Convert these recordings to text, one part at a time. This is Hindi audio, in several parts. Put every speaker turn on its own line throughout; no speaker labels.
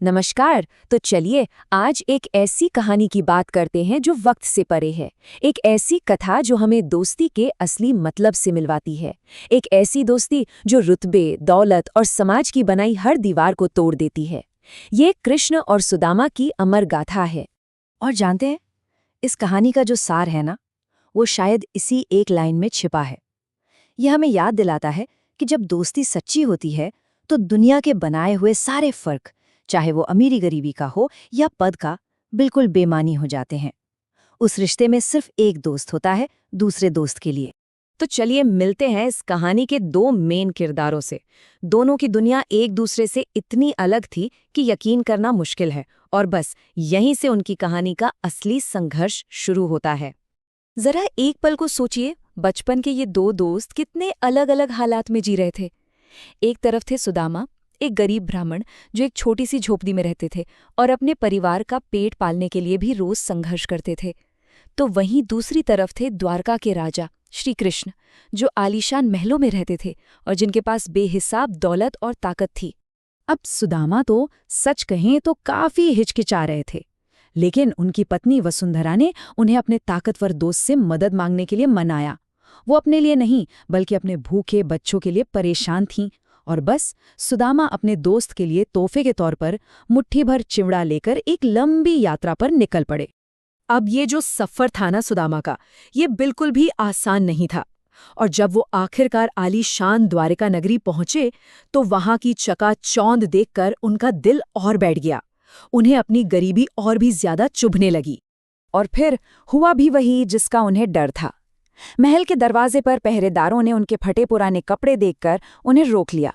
नमस्कार। तो चलिए आज एक ऐसी कहानी की बात करते हैं जो वक्त से परे है। एक ऐसी कथा जो हमें दोस्ती के असली मतलब से मिलवाती है। एक ऐसी दोस्ती जो रुतबे, दौलत और समाज की बनाई हर दीवार को तोड़ देती है। ये कृष्ण और सुदामा की अमर गाथा है।
और जानते हैं, इस कहानी का जो सार है ना, वो शायद इसी एक लाइन में छिपा है। यह हमें याद दिलाता है कि जब दोस्ती सच्ची होती है तो दुनिया के बनाए हुए सारे फर्क, चाहे वो अमीरी गरीबी का हो या पद का, बिल्कुल बेमानी हो जाते हैं। उस रिश्ते में सिर्फ एक दोस्त होता है दूसरे दोस्त के लिए।
तो चलिए मिलते हैं इस कहानी के दो मेन किरदारों से। दोनों की दुनिया एक दूसरे से इतनी अलग थी कि यकीन करना मुश्किल है, और बस यहीं से उनकी कहानी का असली संघर्ष शुरू होता है। जरा एक पल को सोचिए, बचपन के ये दो दोस्त कितने अलग अलग हालात में जी रहे थे। एक तरफ थे सुदामा, एक गरीब ब्राह्मण जो एक छोटी सी झोपड़ी में रहते थे और अपने परिवार का पेट पालने के लिए भी रोज संघर्ष करते थे। तो वहीं दूसरी तरफ थे द्वारका के राजा श्री कृष्ण, जो आलीशान महलों में रहते थे और जिनके पास बेहिसाब दौलत और ताकत थी।
अब सुदामा तो सच कहें तो काफी हिचकिचा रहे थे, लेकिन उनकी पत्नी वसुंधरा ने उन्हें अपने ताकतवर दोस्त से मदद मांगने के लिए मनाया। वो अपने लिए नहीं बल्कि अपने भूखे बच्चों के लिए परेशान थीं, और बस सुदामा अपने दोस्त के लिए तोहफे के तौर पर मुट्ठी भर चिवड़ा लेकर एक लंबी यात्रा पर निकल पड़े।
अब ये जो सफ़र था ना सुदामा का, ये बिल्कुल भी आसान नहीं था। और जब वो आखिरकार आलीशान द्वारिका नगरी पहुंचे तो वहां की चकाचौंध देखकर उनका दिल और बैठ गया। उन्हें अपनी गरीबी और भी ज्यादा चुभने लगी। और फिर हुआ भी वही जिसका उन्हें डर था। महल के दरवाजे पर पहरेदारों ने उनके फटे पुराने कपड़े देखकर उन्हें रोक लिया,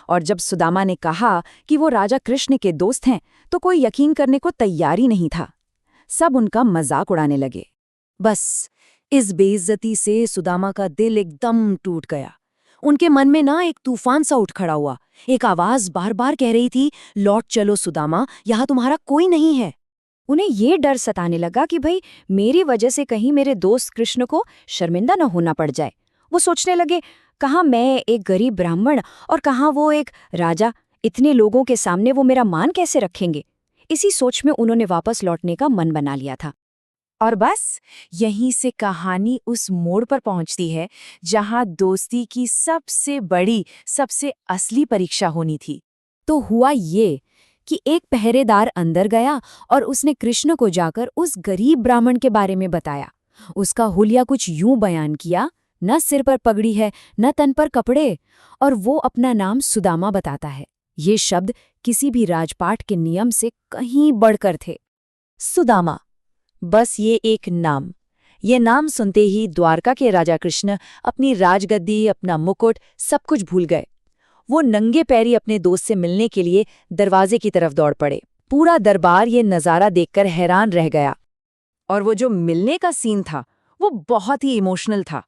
और जब सुदामा ने कहा कि वो राजा कृष्ण के दोस्त हैं तो कोई यकीन करने को तैयार ही नहीं था। सब उनका मजाक उड़ाने लगे। बस इस बेइज्जती से सुदामा का दिल एकदम टूट गया। उनके मन में ना एक तूफान सा उठ खड़ा हुआ। एक आवाज बार बार कह रही थी, लौट चलो सुदामा, यहाँ तुम्हारा कोई नहीं है। उन्हें ये डर सताने लगा कि भाई मेरी वजह से कहीं मेरे दोस्त कृष्ण को शर्मिंदा न होना पड़ जाए। वो सोचने लगे, कहाँ मैं एक गरीब ब्राह्मण और कहाँ वो एक राजा, इतने लोगों के सामने वो मेरा मान कैसे रखेंगे। इसी सोच में उन्होंने वापस लौटने का मन बना लिया था। और बस यहीं से कहानी उस मोड़ पर पहुंचती है जहां दोस्ती की सबसे बड़ी, सबसे असली परीक्षा होनी थी। तो हुआ ये कि एक पहरेदार अंदर गया और उसने कृष्ण को जाकर उस गरीब ब्राह्मण के बारे में बताया। उसका हुलिया कुछ यूं बयान किया, न सिर पर पगड़ी है न तन पर कपड़े, और वो अपना नाम सुदामा बताता है। ये शब्द किसी भी राजपाट के नियम से कहीं बढ़कर थे। सुदामा, बस ये एक नाम। ये नाम सुनते ही द्वारका के राजा कृष्ण अपनी राजगद्दी, अपना मुकुट, सब कुछ भूल गए। वो नंगे पैरी अपने दोस्त से मिलने के लिए दरवाजे की तरफ दौड़ पड़े। पूरा दरबार ये नज़ारा देखकर हैरान रह गया। और वो जो मिलने का सीन था वो बहुत ही इमोशनल था।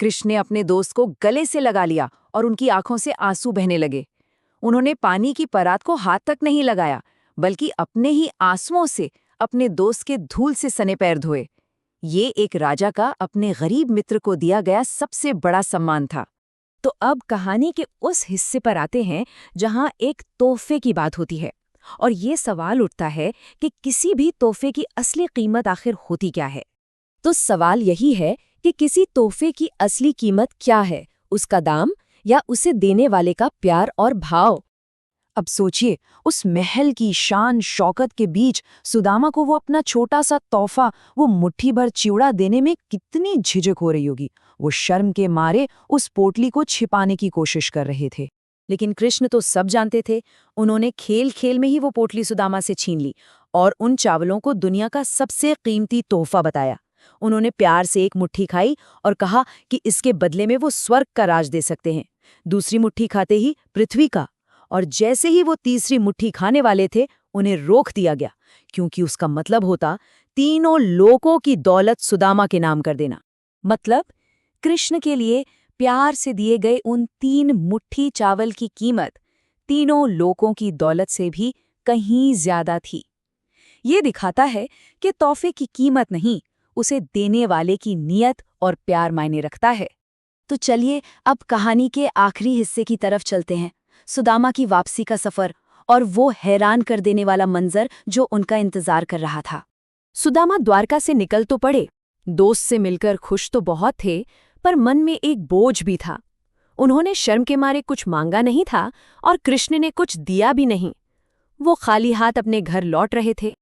कृष्ण ने अपने दोस्त को गले से लगा लिया और उनकी आंखों से आंसू बहने लगे। उन्होंने पानी की परात को हाथ तक नहीं लगाया, बल्कि अपने ही आंसुओं से अपने दोस्त के धूल से सने पैर धोए। ये एक राजा का अपने गरीब मित्र को दिया गया सबसे बड़ा सम्मान था। तो अब कहानी के उस हिस्से पर आते हैं जहां एक तोहफे की बात होती है, और ये सवाल उठता है कि किसी भी तोहफे की असली कीमत आखिर होती क्या है। तो सवाल यही है कि किसी तोहफे की असली कीमत क्या है, उसका दाम या उसे देने वाले का प्यार और भाव। अब सोचिए, उस महल की शान शौकत के बीच सुदामा को वो अपना छोटा सा तोहफा, वो मुट्ठी भर चिवड़ा देने में कितनी झिझक हो रही होगी। वो शर्म के मारे उस पोटली को छिपाने की कोशिश कर रहे थे। लेकिन कृष्ण तो सब जानते थे। उन्होंने खेल खेल में ही वो पोटली सुदामा से छीन ली और उन चावलों को दुनिया का सबसे कीमती तोहफा बताया। उन्होंने प्यार से एक मुट्ठी खाई और कहा कि इसके बदले में वो स्वर्ग का राज दे सकते हैं। दूसरी मुट्ठी खाते ही पृथ्वी का, और जैसे ही वो तीसरी मुट्ठी खाने वाले थे उन्हें रोक दिया गया, क्योंकि उसका मतलब होता तीनों लोकों की दौलत सुदामा के नाम कर देना। मतलब कृष्ण के लिए प्यार से दिए गए उन 3 मुट्ठी चावल की कीमत तीनों लोकों की दौलत से भी कहीं ज्यादा थी। ये दिखाता है कि तोहफे की कीमत नहीं, उसे देने वाले की नीयत और प्यार मायने रखता है। तो चलिए अब कहानी के आखिरी हिस्से की तरफ चलते हैं, सुदामा की वापसी का सफर
और वो हैरान कर देने वाला मंजर जो उनका इंतजार कर रहा था।
सुदामा द्वारका से निकल तो पड़े, दोस्त से मिलकर खुश तो बहुत थे, पर मन में एक बोझ भी था। उन्होंने शर्म के मारे कुछ मांगा नहीं था और कृष्ण ने कुछ दिया भी नहीं। वो खाली हाथ अपने घर लौट रहे थे।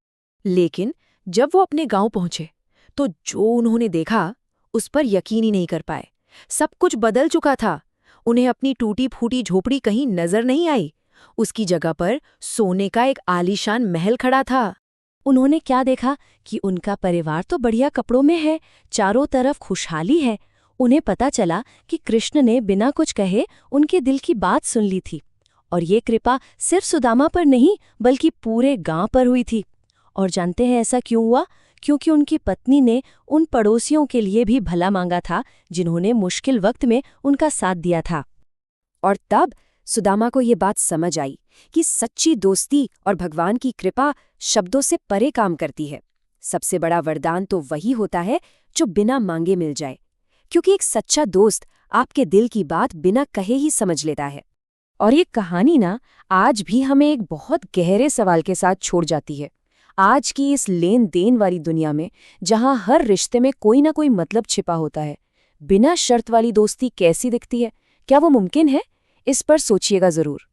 लेकिन जब वो अपने गांव पहुंचे तो जो उन्होंने देखा उस पर यकीन ही नहीं कर पाए। सब कुछ बदल चुका था। उन्हें अपनी टूटी फूटी झोपड़ी कहीं नजर नहीं आई। उसकी जगह पर सोने का एक आलीशान महल खड़ा था।
उन्होंने क्या देखा कि उनका परिवार तो बढ़िया कपड़ों में है, चारों तरफ खुशहाली है। उन्हें पता चला कि कृष्ण ने बिना कुछ कहे उनके दिल की बात सुन ली थी, और ये कृपा सिर्फ सुदामा पर नहीं बल्कि पूरे गांव पर हुई थी। और जानते हैं ऐसा क्यों हुआ? क्योंकि उनकी पत्नी ने उन पड़ोसियों के लिए भी भला मांगा था जिन्होंने मुश्किल वक्त में उनका साथ दिया था।
और तब सुदामा को ये बात समझ आई कि सच्ची दोस्ती और भगवान की कृपा शब्दों से परे काम करती है। सबसे बड़ा वरदान तो वही होता है जो बिना मांगे मिल जाए, क्योंकि एक सच्चा दोस्त आपके दिल की बात बिना कहे ही समझ लेता है। और ये कहानी ना आज भी हमें एक बहुत गहरे सवाल के साथ छोड़ जाती है। आज की इस लेन देन वाली दुनिया में, जहां हर रिश्ते में कोई ना कोई मतलब छिपा होता है, बिना शर्त वाली दोस्ती कैसी दिखती है? क्या वो मुमकिन है? इस पर सोचिएगा जरूर।